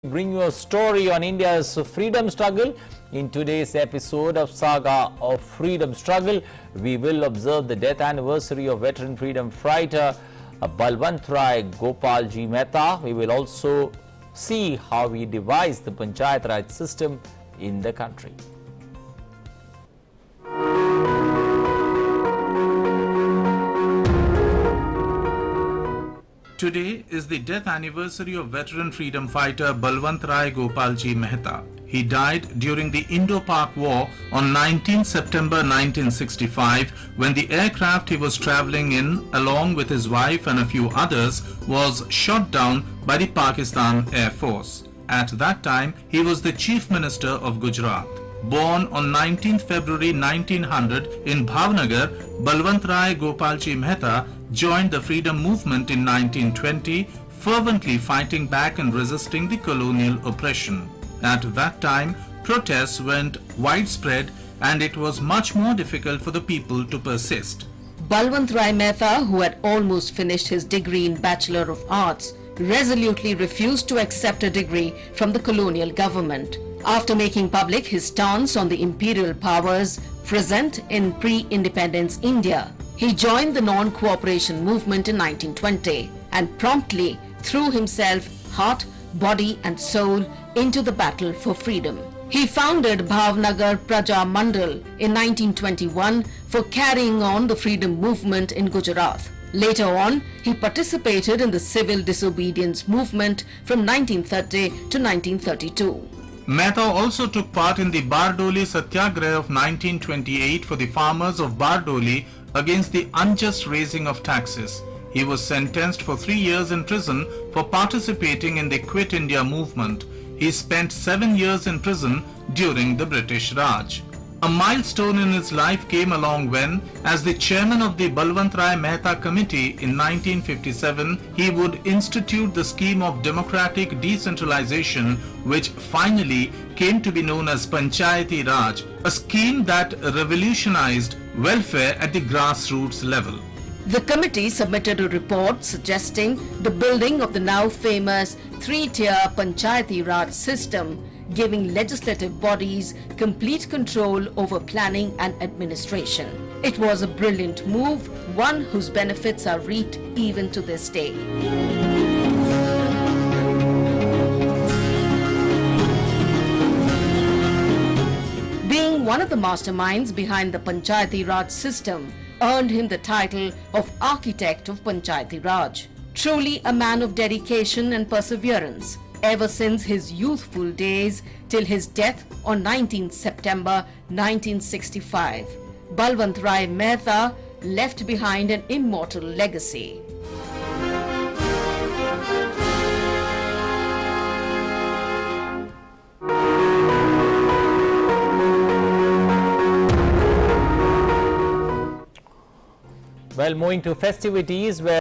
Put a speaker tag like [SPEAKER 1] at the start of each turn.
[SPEAKER 1] Bring you a story on India's freedom struggle. In today's episode of Saga of Freedom Struggle, we will observe the death anniversary of veteran freedom fighter Balwant Rai Gopalji Mehta. We will also see how he devised the Panchayat Raj system in the country.
[SPEAKER 2] Today is the death anniversary of veteran freedom fighter Balwant Rai Gopalji Mehta. He died during the Indo-Pak War on 19 September 1965 when the aircraft he was travelling in along with his wife and a few others was shot down by the Pakistan Air Force. At that time, he was the Chief Minister of Gujarat. Born on 19 February 1900 in Bhavnagar, Balwant Rai Gopalji Mehta joined the freedom movement in 1920, fervently fighting back and resisting the colonial oppression. At that time, protests went widespread and it was much more difficult for the people to persist.
[SPEAKER 3] Balwant Rai Mehta, who had almost finished his degree in Bachelor of Arts, resolutely refused to accept a degree from the colonial government. After making public his stance on the imperial powers present in pre-independence India, he joined the non-cooperation movement in 1920 and promptly threw himself heart, body and soul into the battle for freedom. He founded Bhavnagar Praja Mandal in 1921 for carrying on the freedom movement in Gujarat. Later on, he participated in the civil disobedience movement from 1930 to 1932.
[SPEAKER 2] Mehta also took part in the Bardoli Satyagraha of 1928 for the farmers of Bardoli against the unjust raising of taxes. He was sentenced for 3 years in prison for participating in the Quit India movement. He spent 7 years in prison during the British Raj. A milestone in his life came along when, as the chairman of the Balwant Rai Mehta Committee in 1957, he would institute the scheme of democratic decentralization, which finally came to be known as Panchayati Raj, a scheme that revolutionized welfare at the grassroots level.
[SPEAKER 3] The committee submitted a report suggesting the building of the now famous three-tier Panchayati Raj system, giving legislative bodies complete control over planning and administration. It was a brilliant move, one whose benefits are reaped even to this day. Being one of the masterminds behind the Panchayati Raj system earned him the title of Architect of Panchayati Raj. Truly a man of dedication and perseverance, ever since his youthful days till his death on 19 September 1965. Balwant Rai Mehta left behind an immortal legacy.
[SPEAKER 1] Well, moving to festivities where